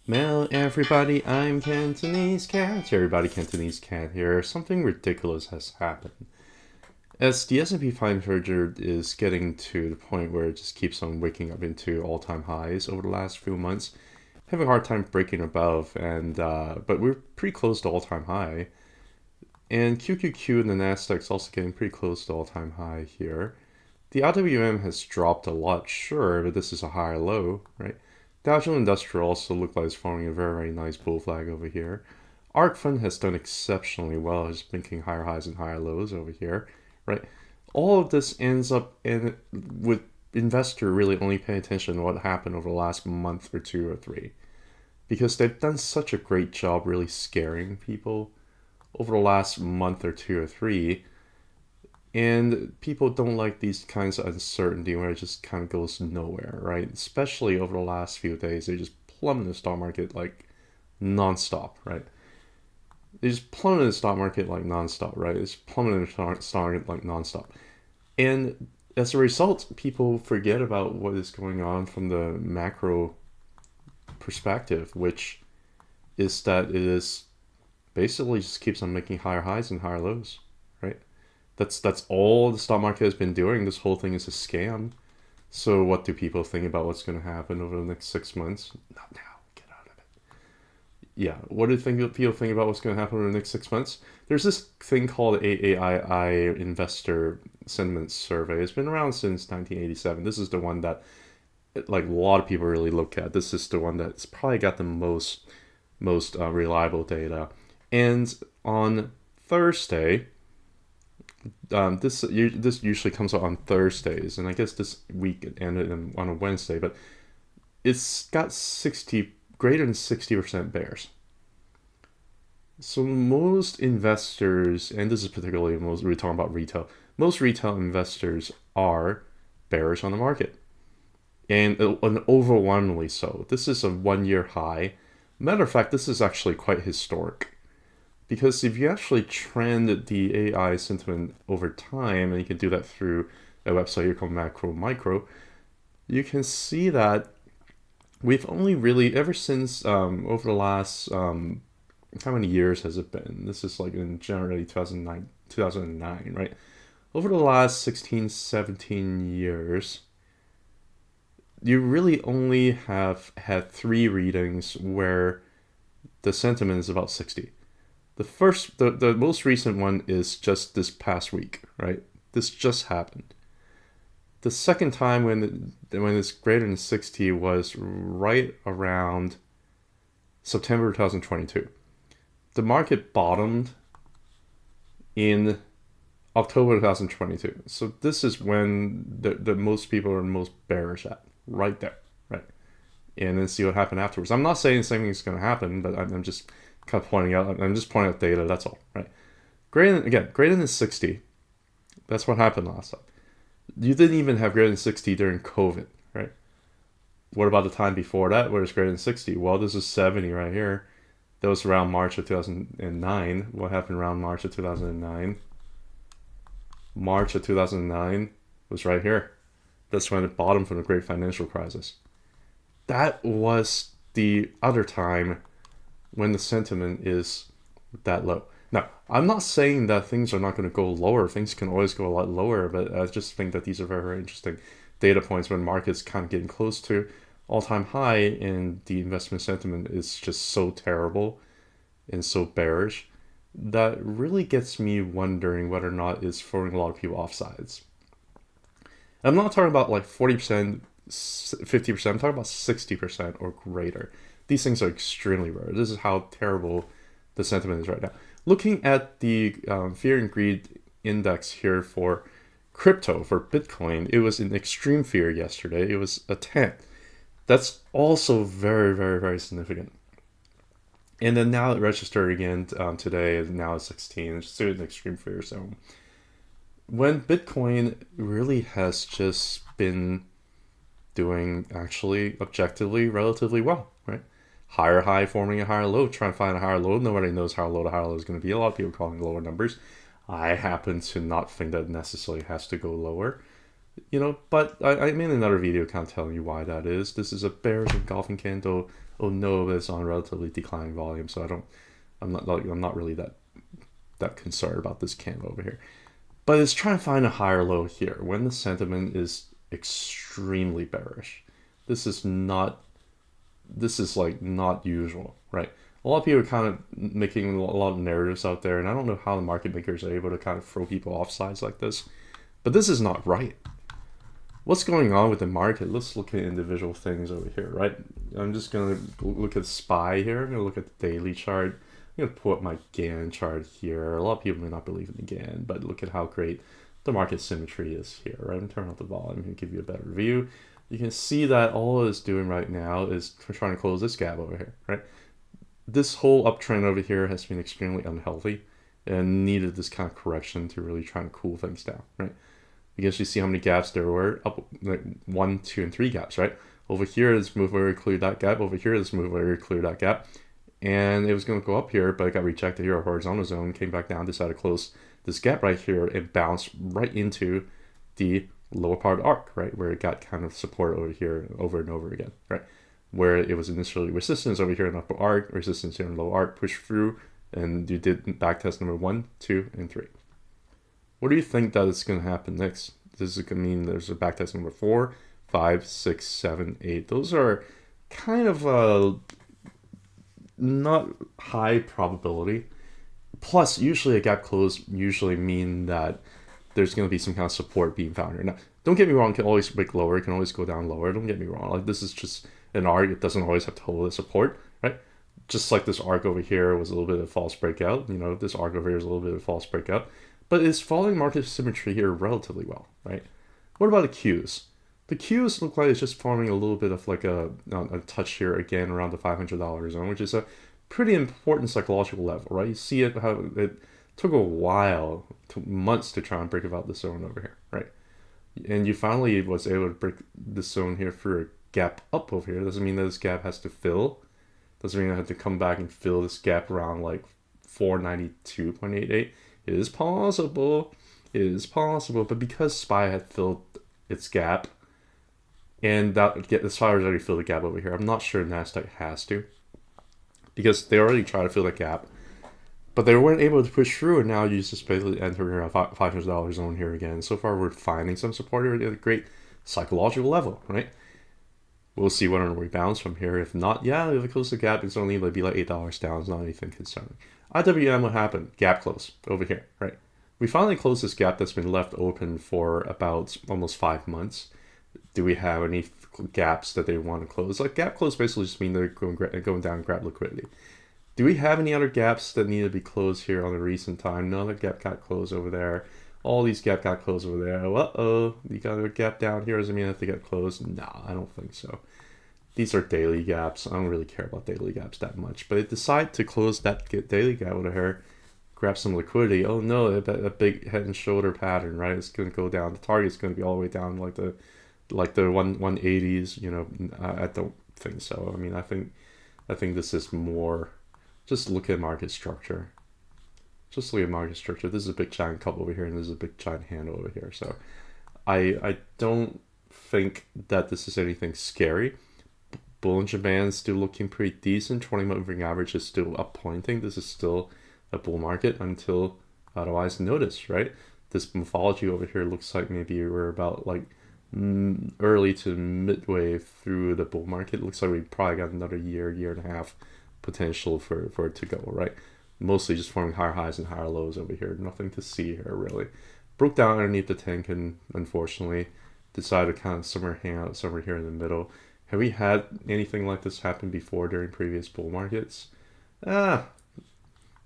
Well, everybody, I'm Cantonese Cat. Everybody, Cantonese Cat here. Something ridiculous has happened. As the S&P 500 is getting to the point where it just keeps on waking up into all-time highs over the last few months, having a hard time breaking above, but we're pretty close to all-time high. And QQQ and the Nasdaq's also getting pretty close to all-time high here. The RWM has dropped a lot, sure, but this is a higher low, right? Dow Jones Industrial also looks like it's forming a very, very nice bull flag over here. ARKK has done exceptionally well, just making higher highs and higher lows over here, right? All of this ends up with investor really only paying attention to what happened over the last month or two or three, because they've done such a great job really scaring people over the last month or two or three. And people don't like these kinds of uncertainty where it just kind of goes nowhere, right? Especially over the last few days, they just plummeted the stock market like nonstop, right? They just plummeted the stock market like nonstop, right? It's plummeted the stock market like nonstop. And as a result, people forget about what is going on from the macro perspective, which is that it is basically just keeps on making higher highs and higher lows, right? That's all the stock market has been doing. This whole thing is a scam. So what do people think about what's going to happen over the next 6 months? Not now. Get out of it. Yeah. What do people think about what's going to happen over the next 6 months? There's this thing called AAII Investor Sentiment Survey. It's been around since 1987. This is the one that like a lot of people really look at. This is the one that's probably got the most reliable data. And on Thursday, this usually comes out on Thursdays, and I guess this week it ended on a Wednesday, but it's got greater than 60% bears. So most investors, and this is particularly we're talking about retail, most retail investors are bearish on the market, and overwhelmingly so. This is a 1-year high. Matter of fact, this is actually quite historic. Because if you actually trend the AI sentiment over time, and you can do that through a website here called Macro Micro, you can see that we've only really, ever since over the last, how many years has it been? This is like in January 2009, right? Over the last 16, 17 years, you really only have had 3 readings where the sentiment is about 60. The most recent one is just this past week, right? This just happened. The second time when it's greater than 60 was right around September 2022. The market bottomed in October 2022. So this is when the most people are most bearish at, right there, right? And then see what happened afterwards. I'm not saying the same thing is going to happen, but I'm just kind of pointing out. I'm just pointing out data. That's all, right? Greater than 60. That's what happened last time. You didn't even have greater than 60 during COVID, right? What about the time before that, where it's greater than 60? Well, this is 70 right here. That was around March of 2009. What happened around March of 2009? March of 2009 was right here. That's when it bottomed from the Great Financial Crisis. That was the other time when the sentiment is that low. Now, I'm not saying that things are not going to go lower. Things can always go a lot lower, but I just think that these are very, very interesting data points when markets kind of getting close to all-time high and the investment sentiment is just so terrible and so bearish. That really gets me wondering whether or not it's throwing a lot of people off sides. I'm not talking about like 40%, 50%. I'm talking about 60% or greater. These things are extremely rare. This is how terrible the sentiment is right now. Looking at the fear and greed index here for crypto, for Bitcoin, it was in extreme fear yesterday. It was a 10. That's also very, very, very significant. And then now it registered again today, and now it's 16. It's still in extreme fear zone. When Bitcoin really has just been doing actually objectively relatively well, right? Higher high forming a higher low, trying to find a higher low. Nobody knows how low the higher low is going to be. A lot of people calling lower numbers. I happen to not think that necessarily has to go lower. But I made another video kind of telling you why that is. This is a bearish engulfing candle oh no, it's on relatively declining volume, so I'm not really that concerned about this candle over here. But it's trying to find a higher low here when the sentiment is extremely bearish. This is like not usual, right? A lot of people are kind of making a lot of narratives out there, and I don't know how the market makers are able to kind of throw people off sides like this, but this is not right. What's going on with the market? Let's look at individual things over here, right? I'm just going to look at SPY here. I'm going to look at the daily chart. I'm going to pull up my Gann chart here. A lot of people may not believe in the Gann, but look at how great the market symmetry is here, right? I'm turning off the volume and give you a better view. You can see that all it's doing right now is trying to close this gap over here, right? This whole uptrend over here has been extremely unhealthy and needed this kind of correction to really try and cool things down, right? You can actually see how many gaps there were, up like 1, 2, and 3 gaps, right? Over here, this move where it cleared that gap. Over here, this move where it cleared that gap. And it was going to go up here, but it got rejected here, a horizontal zone, came back down, decided to close this gap right here, and bounced right into the lower part of the arc, right? Where it got kind of support over here over and over again, right? Where it was initially resistance over here in upper arc, resistance here in lower arc, pushed through, and you did backtest number 1, 2, and 3. What do you think that is going to happen next? This is going to mean there's a backtest number 4, 5, 6, 7, 8. Those are kind of not high probability. Plus, usually a gap close usually mean that there's going to be some kind of support being found here. Now, don't get me wrong, it can always break lower, it can always go down lower. Don't get me wrong. Like, this is just an arc. It doesn't always have to hold the support, right? Just like this arc over here was a little bit of a false breakout. You know, this arc over here is a little bit of a false breakout. But it's following market symmetry here relatively well, right? What about the Qs? The Qs look like it's just forming a little bit of like a touch here again around the $500 zone, which is a pretty important psychological level, right? You see it how it took a while, months to try and break about this zone over here, right? And you finally was able to break this zone here for a gap up over here. Doesn't mean that this gap has to fill. Doesn't mean I have to come back and fill this gap around like 492.88. It is possible. It is possible. But because SPY had filled its gap, and the SPY has already filled the gap over here, I'm not sure NASDAQ has to. Because they already tried to fill that gap. But they weren't able to push through, and now you just basically enter a $500 zone here again. So far, we're finding some support here at a great psychological level, right? We'll see whether we bounce from here. If not, yeah, if it closes the gap, it's only be like $8 down. It's not anything concerning. IWM, what happened? Gap close over here, right? We finally closed this gap that's been left open for about almost 5 months. Do we have any gaps that they want to close? Like, gap close basically just mean they're going down and grab liquidity. Do we have any other gaps that need to be closed here on the recent time? No other gap got closed over there. All these gap got closed over there. Uh-oh, you got a gap down here. Doesn't mean I have to get closed. No, I don't think so. These are daily gaps. I don't really care about daily gaps that much. But it decided to close that daily gap over here, grab some liquidity. Oh no, a big head and shoulder pattern, right? It's going to go down. The target's going to be all the way down like the 180s, you know, I don't think so. I mean, I think this is more, just look at market structure. Just look at market structure. This is a big giant cup over here, and this is a big giant handle over here. So I don't think that this is anything scary. Bollinger Band is still looking pretty decent. 20 moving average is still up pointing. This is still a bull market until otherwise noticed, right? This morphology over here looks like maybe we're about like early to midway through the bull market. It looks like we probably got another year and a half potential for it to go, right? Mostly just forming higher highs and higher lows over here. Nothing to see here, really. Broke down underneath the 10 and unfortunately decided to kind of hang out somewhere here in the middle. Have we had anything like this happen before during previous bull markets? Not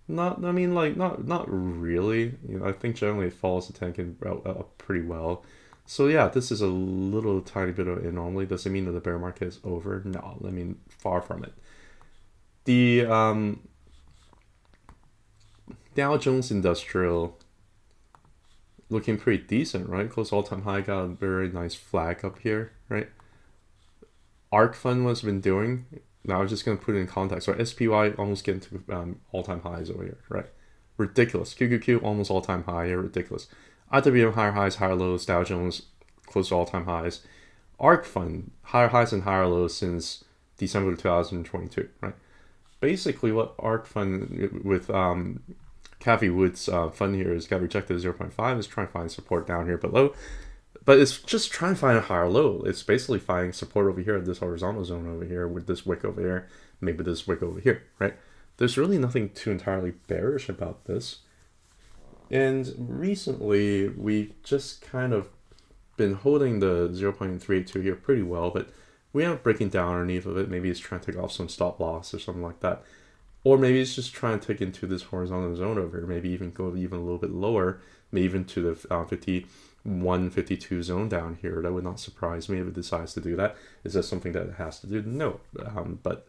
really. You know, I think generally it follows the 10 up pretty well. So yeah, this is a little tiny bit of an anomaly. Does it mean that the bear market is over? No, I mean, far from it. The Dow Jones Industrial looking pretty decent, right? Close all-time high, got a very nice flag up here, right? ARK Fund what's been doing. Now I'm just going to put it in context, right? SPY almost getting to all-time highs over here, right? Ridiculous. QQQ almost all-time high here, ridiculous. IWM higher highs, higher lows. Dow Jones close to all-time highs. ARK Fund higher highs and higher lows since December 2022, right? Basically, what ARK fund with Cathie Wood's fund here is got rejected at 0.5, is trying to find support down here below, but it's just trying to find a higher low. It's basically finding support over here at this horizontal zone over here with this wick over here, maybe this wick over here, right? There's really nothing too entirely bearish about this. And recently, we've just kind of been holding the 0.382 here pretty well, but we are breaking down underneath of it. Maybe it's trying to take off some stop loss or something like that. Or maybe it's just trying to take into this horizontal zone over here, maybe even go even a little bit lower, maybe even to the 51, 52 zone down here. That would not surprise me if it decides to do that. Is that something that it has to do? No. But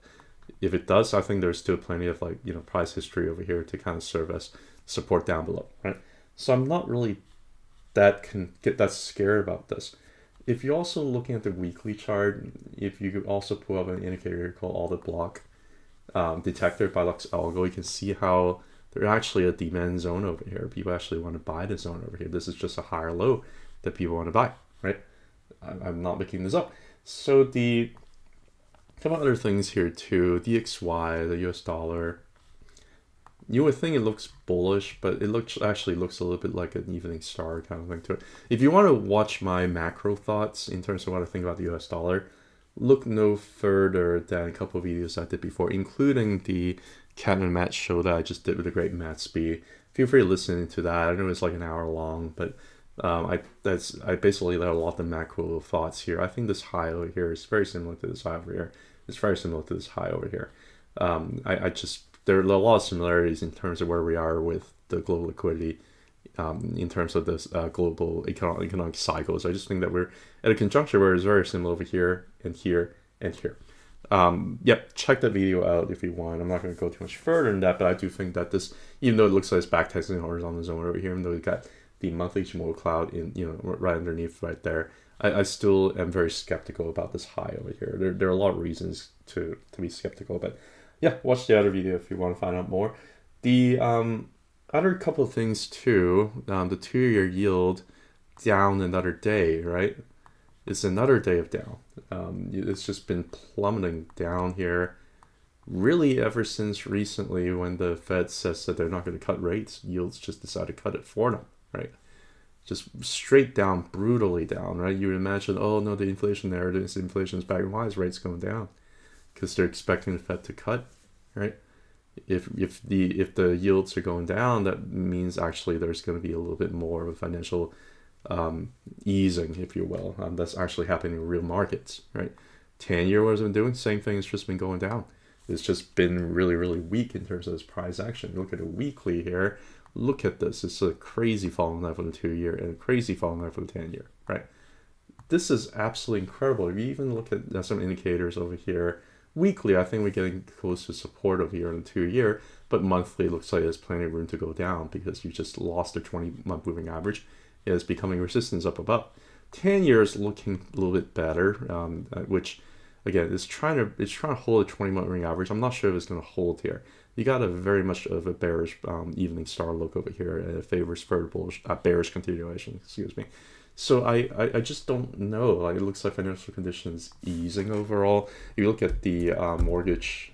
if it does, I think there's still plenty of price history over here to kind of serve as support down below, right? So I'm not really that scared about this. If you're also looking at the weekly chart, if you could also pull up an indicator here called Audit Block Detector by Lux Algo, you can see how there's actually a demand zone over here. People actually want to buy the zone over here. This is just a higher low that people want to buy, right? I'm not making this up. So a couple other things here too. DXY, the US dollar. You would think it looks bullish, but it actually looks a little bit like an evening star kind of thing to it. If you want to watch my macro thoughts in terms of what I think about the US dollar, look no further than a couple of videos I did before, including the Cat and Matt show that I just did with the great Matt Spee. Feel free to listen to that. I know it's like an hour long, but I basically let a lot of the macro thoughts here. I think this high over here is very similar to this high over here. It's very similar to this high over here. There are a lot of similarities in terms of where we are with the global liquidity, in terms of this global economic cycles. I just think that we're at a conjuncture where it's very similar over here and here and here. Yep, check that video out if you want. I'm not going to go too much further than that, but I do think that this, even though it looks like it's back testing the horizontal zone over here, even though we've got the monthly Ichimoku cloud in, right underneath right there, I still am very skeptical about this high over here. There are a lot of reasons to be skeptical, but yeah, watch the other video if you want to find out more. The other couple of things too, the 2-year yield down another day, right? It's another day of down. It's just been plummeting down here really ever since recently when the Fed says that they're not going to cut rates. Yields just decide to cut it for them, right? Just straight down, brutally down, right? You would imagine, oh no, the inflation narrative, inflation is back. Why is rates going down? Because they're expecting the Fed to cut, right? If the yields are going down, that means actually there's going to be a little bit more of a financial easing, if you will. That's actually happening in real markets, right? 10-year, what has it been doing? Same thing. It's just been going down. It's just been really, really weak in terms of this price action. Look at a weekly here. Look at this. It's a crazy fall in there for the 2-year and a crazy fall in there for the 10-year, right? This is absolutely incredible. If you even look at some indicators over here, weekly, I think we're getting close to support over here in the 2-year, but monthly looks like there's plenty of room to go down because you just lost the 20-month moving average. It is becoming resistance up above. 10 years looking a little bit better, which again is trying to hold a 20-month moving average. I'm not sure if it's going to hold here. You got a very much of a bearish evening star look over here, and it favors further bullish, bearish continuation. Excuse me. So I just don't know. Like, it looks like financial conditions easing overall. If you look at the mortgage,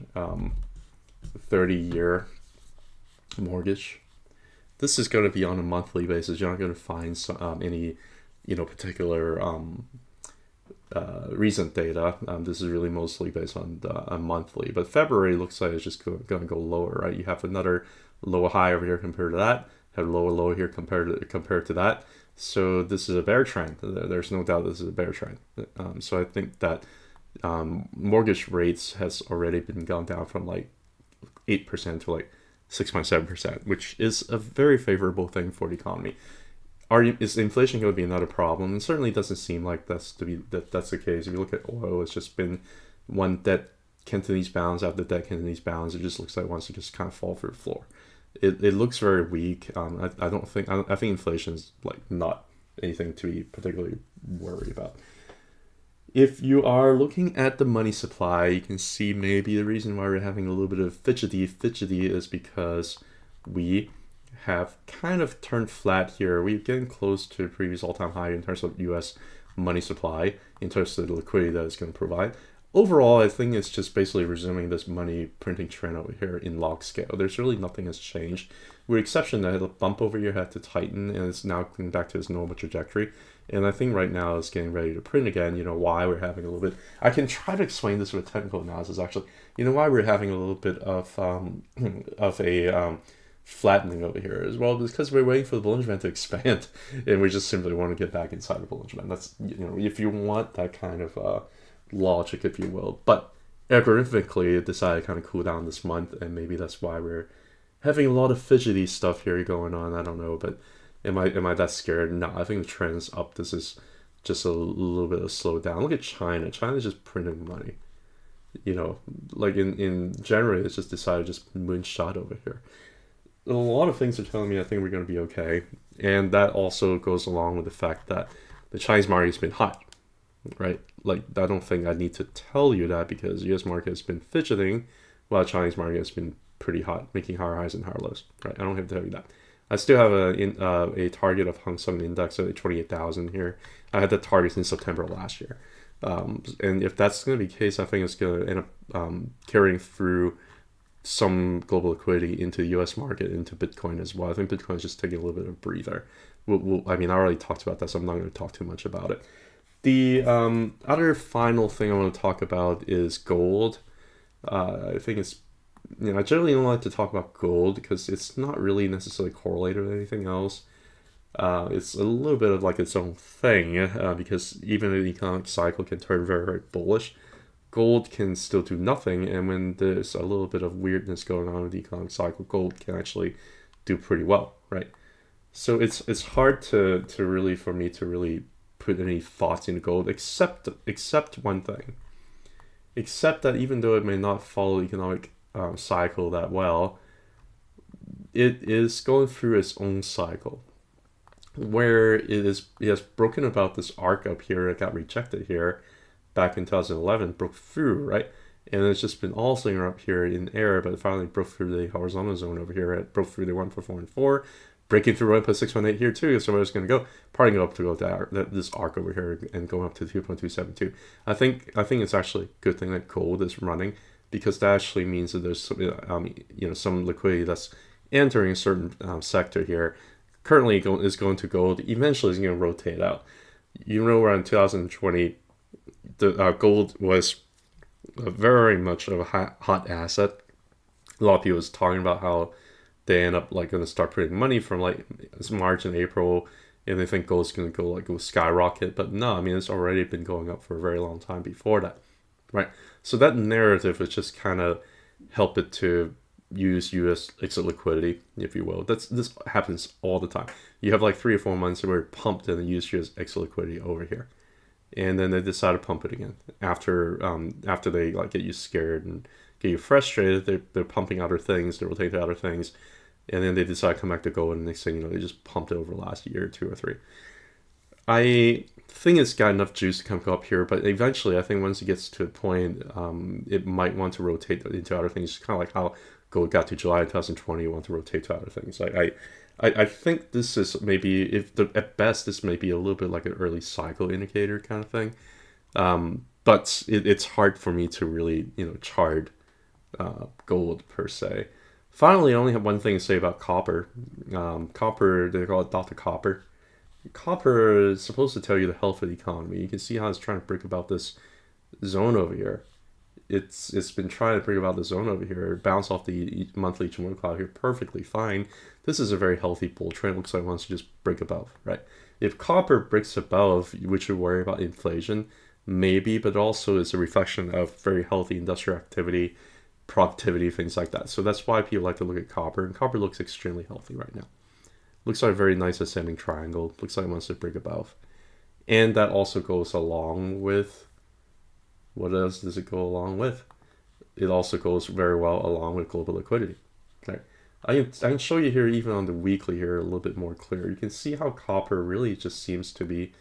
30-year mortgage, this is going to be on a monthly basis. You're not going to find any, particular recent data. This is really mostly based on monthly. But February looks like it's just going to go lower, right? You have another lower high over here compared to that. Have a lower low here compared to that. So this is a bear trend. There's no doubt this is a bear trend. So I think that mortgage rates has already been gone down from like 8% to like 6.7%, which is a very favorable thing for the economy. Is inflation going to be another problem? It certainly doesn't seem like that's the case. If you look at oil, it's just been one dead Cantonese bounce after dead Cantonese bounce. It just looks like it wants to just kind of fall through the floor. It looks very weak. I think inflation is like not anything to be particularly worried about. If you are looking at the money supply, you can see maybe the reason why we're having a little bit of fidgety is because we have kind of turned flat here. We're getting close to the previous all-time high in terms of U.S. money supply, in terms of the liquidity that it's going to provide. overall, I think it's just basically resuming this money printing trend over here in log scale. There's really nothing has changed, with the exception that the bump over here had to tighten and it's now coming back to its normal trajectory. And I think right now it's getting ready to print again. You know why we're having a little bit. I can try to explain this with technical analysis. Actually, you know why we're having a little bit of of a flattening over here as well, because we're waiting for the Bollinger Band to expand, and we just simply want to get back inside the Bollinger Band. That's, you know, if you want that kind of logic, if you will. But algorithmically, it decided to kind of cool down this month, and maybe that's why we're having a lot of fidgety stuff here going on. I don't know, but am I that scared? No, I think the trend's up. This is just a little bit of slowdown. Look at China. China's just printing money. You know, like in January, it's just decided just moonshot over here. A lot of things are telling me I think we're going to be okay, and that also goes along with the fact that the Chinese market's been hot, right? Like, I don't think I need to tell you that, because the U.S. market has been fidgeting while the Chinese market has been pretty hot, making higher highs and higher lows, right? I don't have to tell you that. I still have a target of Hang Seng Index at 28,000 here. I had the target in September last year. And if that's going to be the case, I think it's going to end up carrying through some global liquidity into the U.S. market, into Bitcoin as well. I think Bitcoin is just taking a little bit of a breather. I mean, I already talked about that, so I'm not going to talk too much about it. The other final thing I want to talk about is gold. I think it's, you know, I generally don't like to talk about gold because it's not really necessarily correlated with anything else. It's a little bit of like its own thing, because even an economic cycle can turn very, very bullish. Gold can still do nothing, and when there's a little bit of weirdness going on with the economic cycle, gold can actually do pretty well, right? So it's hard to really, for me to really put any thoughts into gold, except one thing. Except that even though it may not follow the economic cycle that well, it is going through its own cycle, where it has broken about this arc up here. It got rejected here back in 2011, broke through, right? And it's just been all sitting up here in air, but it finally broke through the horizontal zone over here. It broke through the 14414, breaking through 1.618 here too. So where it's going to go, parting up to go to this arc over here and going up to 2.272. I think it's actually a good thing that gold is running, because that actually means that there's some, you know, some liquidity that's entering a certain sector here. Currently is going to gold. Eventually is going to rotate out. You know, around 2020, the gold was very much of a hot asset. A lot of people was talking about how they end up like going to start printing money from like March and April, and they think gold's going to go skyrocket. But no, I mean, it's already been going up for a very long time before that, right? So that narrative is just kind of help it to use U.S. exit liquidity, if you will. This happens all the time. You have like 3 or 4 months where it pumped and use U.S. exit liquidity over here, and then they decide to pump it again after they like get you scared and get you frustrated. They're pumping other things, they rotate to other things, and then they decide to come back to gold, and next thing you know, they just pumped it over the last year, 2 or 3. I think it's got enough juice to come up here, but eventually I think once it gets to a point, it might want to rotate into other things, kind of like how gold got to July 2020, you want to rotate to other things. I think this is maybe, at best, this may be a little bit like an early cycle indicator kind of thing. But it's hard for me to really, you know, chart gold per se. Finally, I only have one thing to say about copper. Copper, they call it Dr. Copper. Copper is supposed to tell you the health of the economy. You can see how it's trying to break about this zone over here. It's been trying to bring about the zone over here, bounce off the monthly Ichimoku cloud here perfectly fine. This is a very healthy bull trend. Looks like it wants to just break above, right? If copper breaks above, we should worry about inflation, maybe, but also it's a reflection of very healthy industrial activity, productivity, things like that. So that's why people like to look at copper, and copper looks extremely healthy right now. Looks like a very nice ascending triangle. Looks like it wants to break above. And that also goes along with, what else does it go along with? It also goes very well along with global liquidity. Okay. I can show you here, even on the weekly here, a little bit more clear. You can see how copper really just seems to be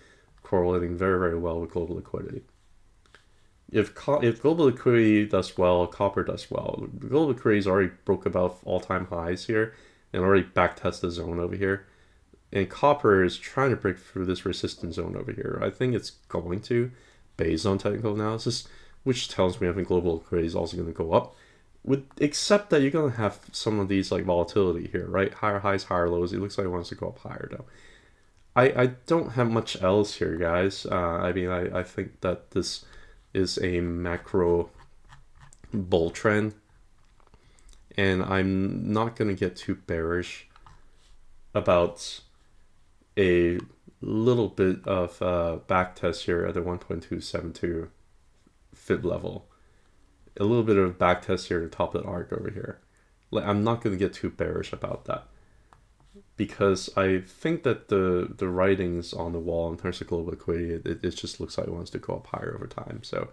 correlating very, very well with global liquidity. If global liquidity does well, copper does well. Global liquidity is already broke above all-time highs here and already backtest the zone over here. And copper is trying to break through this resistance zone over here. I think it's going to, based on technical analysis. which tells me I think global liquidity is also going to go up. Except that you're going to have some of these like volatility here, right? Higher highs, higher lows. It looks like it wants to go up higher though. I don't have much else here, guys. I mean, I think that this is a macro bull trend, and I'm not going to get too bearish about a little bit of back test here at the 1.272 fib level. A little bit of back test here to top that arc over here. I'm not going to get too bearish about that, because I think that the writings on the wall in terms of global liquidity, it just looks like it wants to go up higher over time. So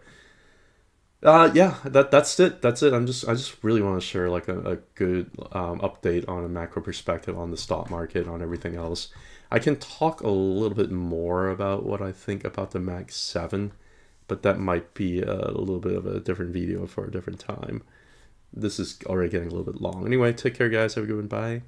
yeah, that's it. I just really want to share like a good update on a macro perspective on the stock market, on everything else. I can talk a little bit more about what I think about the Mag 7, but that might be a little bit of a different video for a different time. This is already getting a little bit long. Anyway, take care, guys. Have a good one. Bye.